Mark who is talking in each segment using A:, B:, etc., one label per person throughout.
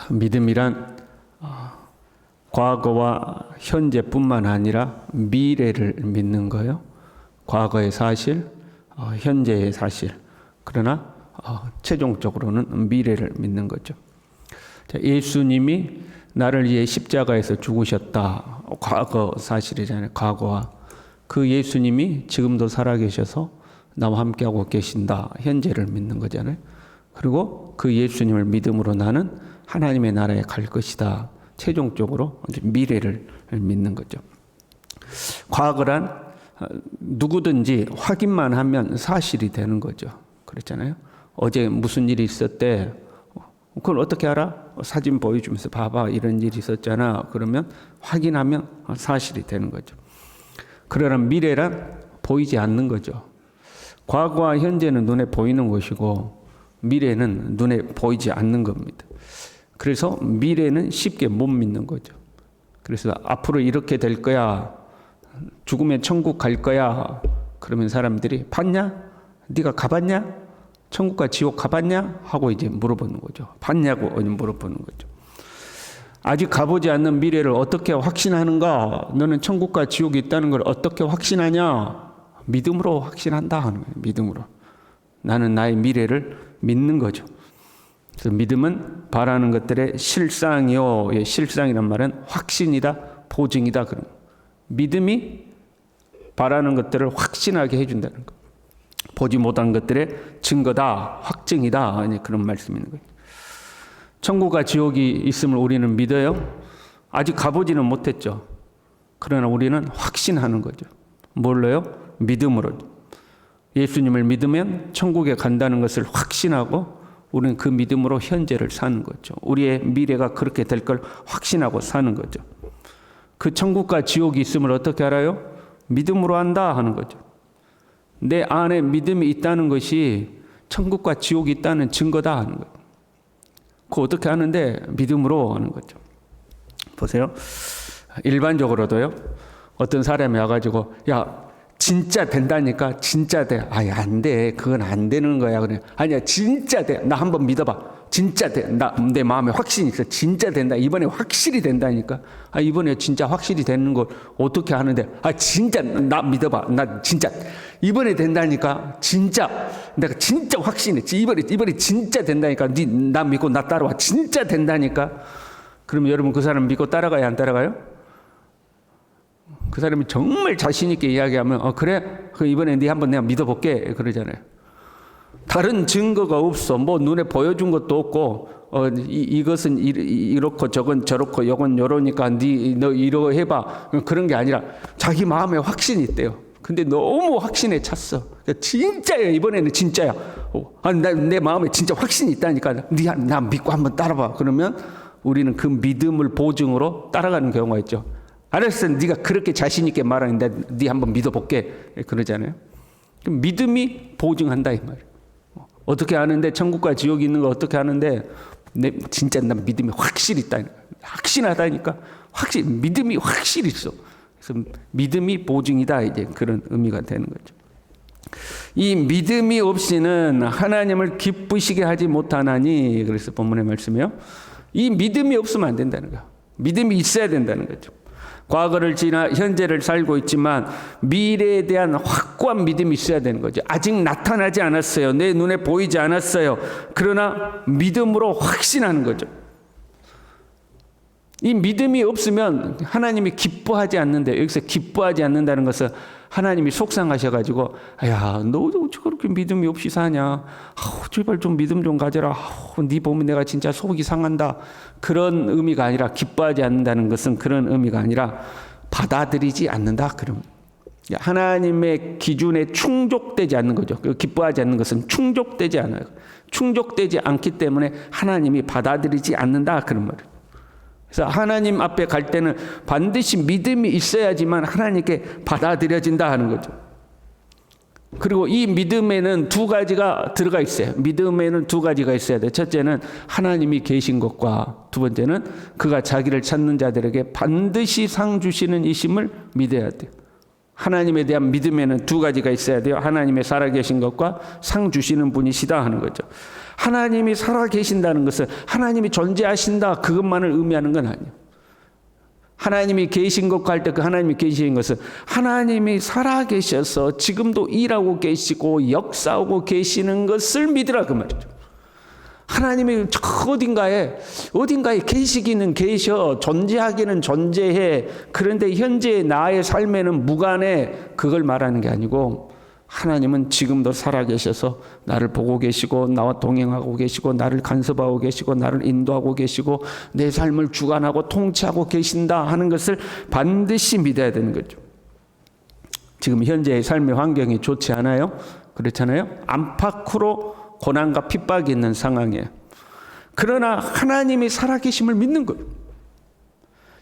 A: 믿음이란 과거와 현재뿐만 아니라 미래를 믿는 거예요. 과거의 사실, 현재의 사실. 그러나 최종적으로는 미래를 믿는 거죠. 예수님이 나를 위해 십자가에서 죽으셨다. 과거 사실이잖아요. 과거와 그 예수님이 지금도 살아계셔서 나와 함께하고 계신다. 현재를 믿는 거잖아요. 그리고 그 예수님을 믿음으로 나는 하나님의 나라에 갈 것이다. 최종적으로 미래를 믿는 거죠. 과거란 누구든지 확인만 하면 사실이 되는 거죠. 그렇잖아요. 어제 무슨 일이 있었대. 그걸 어떻게 알아? 사진 보여주면서 봐봐 이런 일이 있었잖아. 그러면 확인하면 사실이 되는 거죠. 그러나 미래란 보이지 않는 거죠. 과거와 현재는 눈에 보이는 것이고 미래는 눈에 보이지 않는 겁니다. 그래서 미래는 쉽게 못 믿는 거죠. 그래서 앞으로 이렇게 될 거야. 죽으면 천국 갈 거야. 그러면 사람들이 봤냐? 네가 가봤냐? 천국과 지옥 가봤냐? 하고 이제 물어보는 거죠. 봤냐고 물어보는 거죠. 아직 가보지 않는 미래를 어떻게 확신하는가? 너는 천국과 지옥이 있다는 걸 어떻게 확신하냐? 믿음으로 확신한다 하는 거예요. 믿음으로. 나는 나의 미래를 믿는 거죠. 그래서 믿음은 바라는 것들의 실상이요. 실상이란 말은 확신이다, 보증이다. 그런 믿음이 바라는 것들을 확신하게 해준다는 거. 보지 못한 것들의 증거다, 확증이다. 그런 말씀이 있는 거예요. 천국과 지옥이 있음을 우리는 믿어요. 아직 가보지는 못했죠. 그러나 우리는 확신하는 거죠. 뭘로요? 믿음으로. 예수님을 믿으면 천국에 간다는 것을 확신하고 우리는 그 믿음으로 현재를 사는 거죠. 우리의 미래가 그렇게 될 걸 확신하고 사는 거죠. 그 천국과 지옥이 있음을 어떻게 알아요? 믿음으로 안다 하는 거죠. 내 안에 믿음이 있다는 것이 천국과 지옥이 있다는 증거다 하는 거예요. 그거 어떻게 하는데? 믿음으로 하는 거죠. 보세요. 일반적으로도요. 어떤 사람이 와가지고 야 진짜 된다니까 진짜 돼. 아니 안 돼. 그건 안 되는 거야. 그래. 아니야 진짜 돼. 나 한번 믿어봐. 진짜 돼. 내 마음에 확신이 있어. 진짜 된다. 이번에 확실히 된다니까. 이번에 진짜 확실히 되는 걸 어떻게 하는데? 진짜 나 믿어봐. 나 진짜 이번에 된다니까. 진짜 내가 진짜 확신했지. 이번에 진짜 된다니까. 나 믿고 나 따라와. 진짜 된다니까. 그러면 여러분 그 사람 믿고 따라가요? 안 따라가요? 그 사람이 정말 자신 있게 이야기하면 그래? 이번에 네 한번 내가 믿어볼게. 그러잖아요. 다른 증거가 없어. 뭐 눈에 보여준 것도 없고 이것은 이렇고 저건 저렇고 이건 요러니까 너 이러고 해봐. 그런 게 아니라 자기 마음에 확신이 있대요. 근데 너무 확신에 찼어. 진짜야. 이번에는 진짜야. 내 마음에 진짜 확신이 있다니까. 나 믿고 한번 따라봐. 그러면 우리는 그 믿음을 보증으로 따라가는 경우가 있죠. 알았어. 네가 그렇게 자신 있게 말하는데 네 한번 믿어볼게. 그러잖아요. 믿음이 보증한다 이 말이에요. 어떻게 아는데? 천국과 지옥이 있는 거 어떻게 아는데? 진짜 난 믿음이 확실히 있다. 확신하다니까. 믿음이 확실히 있어. 그래서 믿음이 보증이다. 이제 그런 의미가 되는 거죠. 이 믿음이 없이는 하나님을 기쁘시게 하지 못하나니. 그래서 본문의 말씀이요. 이 믿음이 없으면 안 된다는 거야. 믿음이 있어야 된다는 거죠. 과거를 지나 현재를 살고 있지만 미래에 대한 확고한 믿음이 있어야 되는 거죠. 아직 나타나지 않았어요. 내 눈에 보이지 않았어요. 그러나 믿음으로 확신하는 거죠. 이 믿음이 없으면 하나님이 기뻐하지 않는데, 여기서 기뻐하지 않는다는 것은 하나님이 속상하셔가지고 야, 너 그렇게 믿음이 없이 사냐? 제발 좀 믿음 좀 가져라. 네 보면 내가 진짜 속이 상한다. 그런 의미가 아니라, 기뻐하지 않는다는 것은 그런 의미가 아니라 받아들이지 않는다. 그럼 하나님의 기준에 충족되지 않는 거죠. 기뻐하지 않는 것은 충족되지 않아요. 충족되지 않기 때문에 하나님이 받아들이지 않는다. 그런 말이에요. 그래서 하나님 앞에 갈 때는 반드시 믿음이 있어야지만 하나님께 받아들여진다 하는 거죠. 그리고 이 믿음에는 두 가지가 들어가 있어요. 믿음에는 두 가지가 있어야 돼요. 첫째는 하나님이 계신 것과 두 번째는 그가 자기를 찾는 자들에게 반드시 상 주시는 이심을 믿어야 돼요. 하나님에 대한 믿음에는 두 가지가 있어야 돼요. 하나님의 살아계신 것과 상 주시는 분이시다 하는 거죠. 하나님이 살아계신다는 것은 하나님이 존재하신다 그것만을 의미하는 건 아니에요. 하나님이 계신 것과 할 때 그 하나님이 계신 것은 하나님이 살아계셔서 지금도 일하고 계시고 역사하고 계시는 것을 믿으라 그 말이죠. 하나님이 어딘가에 계시기는 계셔, 존재하기는 존재해. 그런데 현재 나의 삶에는 무관해. 그걸 말하는 게 아니고 하나님은 지금도 살아계셔서 나를 보고 계시고 나와 동행하고 계시고 나를 간섭하고 계시고 나를 인도하고 계시고 내 삶을 주관하고 통치하고 계신다 하는 것을 반드시 믿어야 되는 거죠. 지금 현재의 삶의 환경이 좋지 않아요? 그렇잖아요? 안팎으로 고난과 핍박이 있는 상황이에요. 그러나 하나님이 살아계심을 믿는 거예요.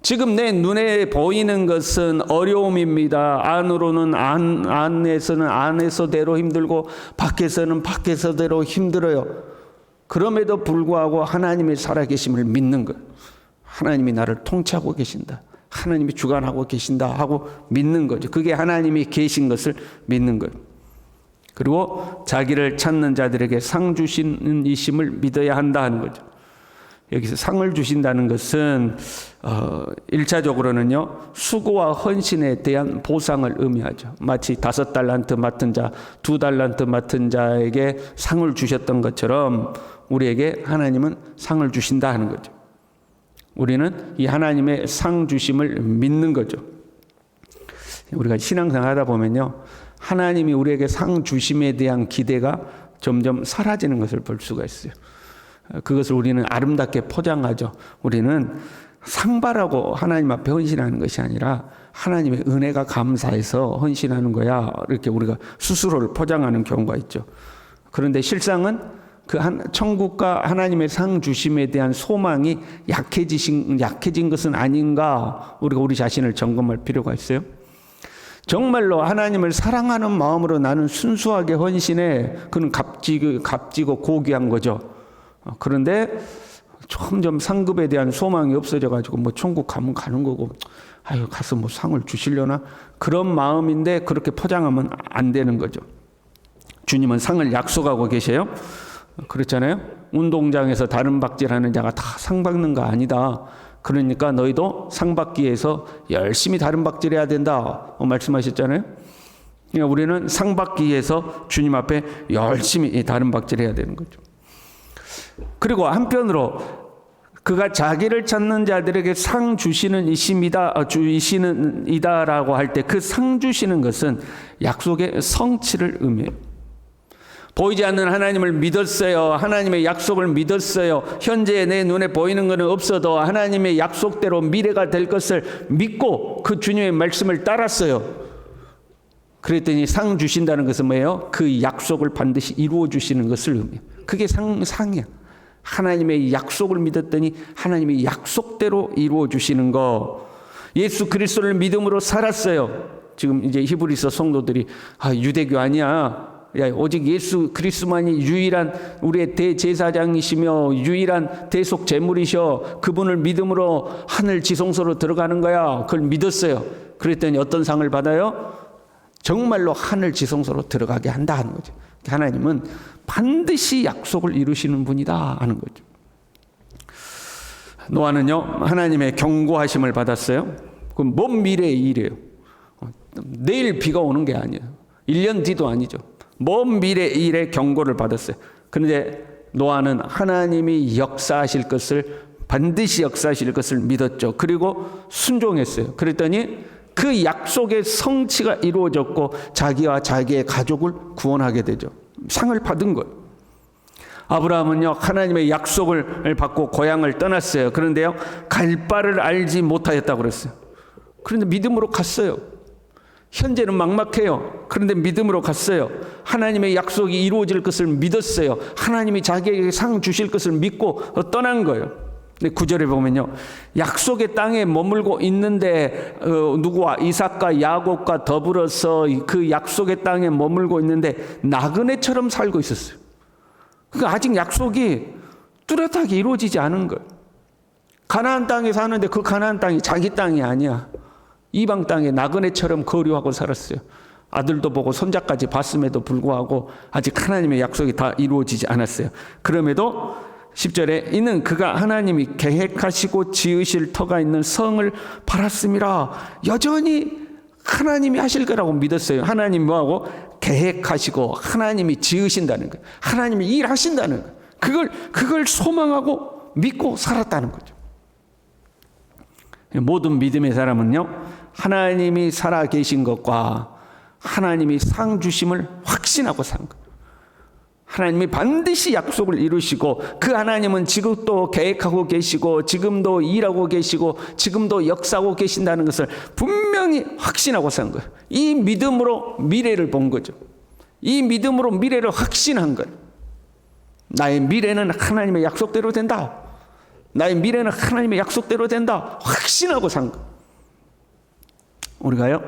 A: 지금 내 눈에 보이는 것은 어려움입니다. 안에서는 안에서대로 힘들고 밖에서는 밖에서대로 힘들어요. 그럼에도 불구하고 하나님의 살아계심을 믿는 거예요. 하나님이 나를 통치하고 계신다. 하나님이 주관하고 계신다 하고 믿는 거죠. 그게 하나님이 계신 것을 믿는 거예요. 그리고 자기를 찾는 자들에게 상 주시는 이심을 믿어야 한다 하는 거죠. 여기서 상을 주신다는 것은 1차적으로는요 수고와 헌신에 대한 보상을 의미하죠. 마치 5달란트 맡은 자, 2달란트 맡은 자에게 상을 주셨던 것처럼 우리에게 하나님은 상을 주신다 하는 거죠. 우리는 이 하나님의 상 주심을 믿는 거죠. 우리가 신앙생활 하다 보면요 하나님이 우리에게 상 주심에 대한 기대가 점점 사라지는 것을 볼 수가 있어요. 그것을 우리는 아름답게 포장하죠. 우리는 상바라고 하나님 앞에 헌신하는 것이 아니라 하나님의 은혜가 감사해서 헌신하는 거야. 이렇게 우리가 스스로를 포장하는 경우가 있죠. 그런데 실상은 그 천국과 하나님의 상 주심에 대한 소망이 약해진 것은 아닌가 우리가 우리 자신을 점검할 필요가 있어요. 정말로 하나님을 사랑하는 마음으로 나는 순수하게 헌신해. 그는 값지고 고귀한 거죠. 그런데 점점 상급에 대한 소망이 없어져가지고 뭐 천국 가면 가는 거고 가서 뭐 상을 주시려나 그런 마음인데 그렇게 포장하면 안 되는 거죠. 주님은 상을 약속하고 계세요. 그렇잖아요. 운동장에서 다른 박질하는 자가 다 상 받는 거 아니다. 그러니까 너희도 상 받기 위해서 열심히 다른 박질해야 된다 말씀하셨잖아요. 그러니까 우리는 상 받기 위해서 주님 앞에 열심히 다른 박질해야 되는 거죠. 그리고 한편으로 그가 자기를 찾는 자들에게 상 주시는 이다라고 할 때 그 상 주시는 것은 약속의 성취를 의미해요. 보이지 않는 하나님을 믿었어요. 하나님의 약속을 믿었어요. 현재 내 눈에 보이는 것은 없어도 하나님의 약속대로 미래가 될 것을 믿고 그 주님의 말씀을 따랐어요. 그랬더니 상 주신다는 것은 뭐예요? 그 약속을 반드시 이루어 주시는 것을 의미해요. 그게 상이야. 하나님의 약속을 믿었더니 하나님의 약속대로 이루어 주시는 거. 예수 그리스도를 믿음으로 살았어요. 지금 이제 히브리서 성도들이 유대교 아니야. 오직 예수 그리스도만이 유일한 우리의 대제사장이시며 유일한 대속 제물이셔. 그분을 믿음으로 하늘 지성소로 들어가는 거야. 그걸 믿었어요. 그랬더니 어떤 상을 받아요? 정말로 하늘 지성소로 들어가게 한다 하는 거죠. 하나님은 반드시 약속을 이루시는 분이다 하는 거죠. 노아는요 하나님의 경고하심을 받았어요. 그럼 먼 미래의 일이에요. 내일 비가 오는 게 아니에요. 1년 뒤도 아니죠. 먼 미래의 일에 경고를 받았어요. 그런데 노아는 하나님이 역사하실 것을 반드시 역사하실 것을 믿었죠. 그리고 순종했어요. 그랬더니 그 약속의 성취가 이루어졌고 자기와 자기의 가족을 구원하게 되죠. 상을 받은 거예요. 아브라함은요 하나님의 약속을 받고 고향을 떠났어요. 그런데요 갈 바를 알지 못하였다고 그랬어요. 그런데 믿음으로 갔어요. 현재는 막막해요. 그런데 믿음으로 갔어요. 하나님의 약속이 이루어질 것을 믿었어요. 하나님이 자기에게 상 주실 것을 믿고 떠난 거예요. 근데 9절에 보면요 약속의 땅에 머물고 있는데 누구와 이삭과 야곱과 더불어서 그 약속의 땅에 머물고 있는데 나그네처럼 살고 있었어요. 그러니까 아직 약속이 뚜렷하게 이루어지지 않은 거예요. 가나안 땅에 사는데 그 가나안 땅이 자기 땅이 아니야. 이방 땅에 나그네처럼 거류하고 살았어요. 아들도 보고 손자까지 봤음에도 불구하고 아직 하나님의 약속이 다 이루어지지 않았어요. 그럼에도 10절에 이는 그가 하나님이 계획하시고 지으실 터가 있는 성을 바랐음이라. 여전히 하나님이 하실 거라고 믿었어요. 하나님 뭐하고? 계획하시고 하나님이 지으신다는 거예요. 하나님이 일하신다는 거예요. 그걸 소망하고 믿고 살았다는 거죠. 모든 믿음의 사람은요, 하나님이 살아 계신 것과 하나님이 상 주심을 확신하고 산 거예요. 하나님이 반드시 약속을 이루시고 그 하나님은 지금도 계획하고 계시고 지금도 일하고 계시고 지금도 역사하고 계신다는 것을 분명히 확신하고 산 거예요. 이 믿음으로 미래를 본 거죠. 이 믿음으로 미래를 확신한 거예요. 나의 미래는 하나님의 약속대로 된다. 나의 미래는 하나님의 약속대로 된다. 확신하고 산 거예요. 우리가요,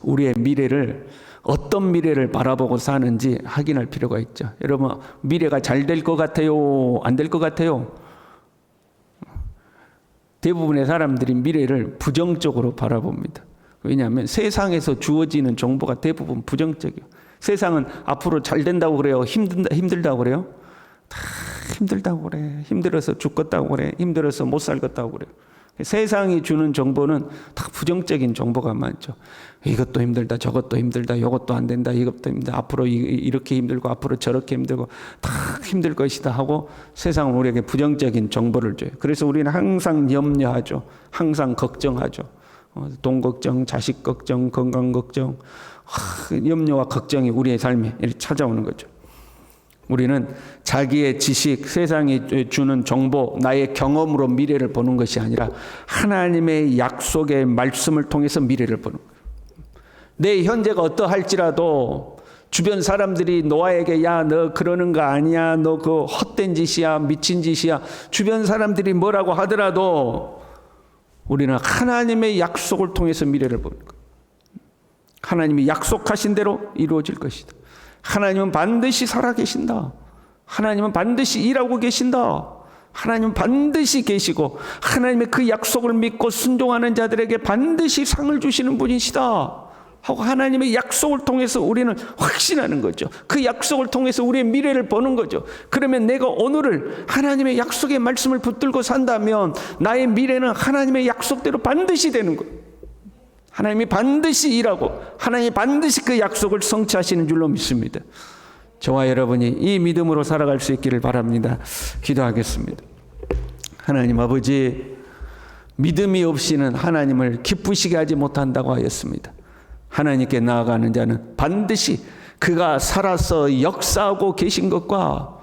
A: 우리의 미래를 어떤 미래를 바라보고 사는지 확인할 필요가 있죠. 여러분, 미래가 잘 될 것 같아요? 안 될 것 같아요? 대부분의 사람들이 미래를 부정적으로 바라봅니다. 왜냐하면 세상에서 주어지는 정보가 대부분 부정적이에요. 세상은 앞으로 잘 된다고 그래요? 힘들다고 그래요? 다 힘들다고 그래. 힘들어서 죽겠다고 그래. 힘들어서 못 살겠다고 그래요. 세상이 주는 정보는 다 부정적인 정보가 많죠. 이것도 힘들다, 저것도 힘들다, 이것도 안 된다, 이것도 힘들다, 앞으로 이렇게 힘들고 앞으로 저렇게 힘들고 다 힘들 것이다 하고 세상은 우리에게 부정적인 정보를 줘요. 그래서 우리는 항상 염려하죠. 항상 걱정하죠. 돈 걱정, 자식 걱정, 건강 걱정, 염려와 걱정이 우리의 삶에 이렇게 찾아오는 거죠. 우리는 자기의 지식, 세상이 주는 정보, 나의 경험으로 미래를 보는 것이 아니라 하나님의 약속의 말씀을 통해서 미래를 보는 거예요. 내 현재가 어떠할지라도 주변 사람들이 노아에게 야, 너 그러는 거 아니야, 너 그 헛된 짓이야, 미친 짓이야, 주변 사람들이 뭐라고 하더라도 우리는 하나님의 약속을 통해서 미래를 보는 거예요. 하나님이 약속하신 대로 이루어질 것이다. 하나님은 반드시 살아계신다. 하나님은 반드시 일하고 계신다. 하나님은 반드시 계시고 하나님의 그 약속을 믿고 순종하는 자들에게 반드시 상을 주시는 분이시다 하고 하나님의 약속을 통해서 우리는 확신하는 거죠. 그 약속을 통해서 우리의 미래를 보는 거죠. 그러면 내가 오늘을 하나님의 약속의 말씀을 붙들고 산다면 나의 미래는 하나님의 약속대로 반드시 되는 거예요. 하나님이 반드시 일하고 하나님이 반드시 그 약속을 성취하시는 줄로 믿습니다. 저와 여러분이 이 믿음으로 살아갈 수 있기를 바랍니다. 기도하겠습니다. 하나님 아버지, 믿음이 없이는 하나님을 기쁘시게 하지 못한다고 하였습니다. 하나님께 나아가는 자는 반드시 그가 살아서 역사하고 계신 것과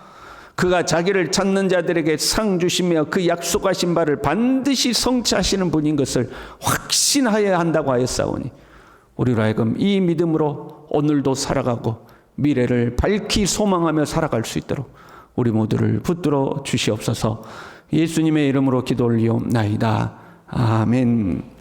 A: 그가 자기를 찾는 자들에게 상 주시며 그 약속하신 바를 반드시 성취하시는 분인 것을 확신하여야 한다고 하였사오니 우리로 하여금 이 믿음으로 오늘도 살아가고 미래를 밝히 소망하며 살아갈 수 있도록 우리 모두를 붙들어 주시옵소서. 예수님의 이름으로 기도 올리옵나이다. 아멘.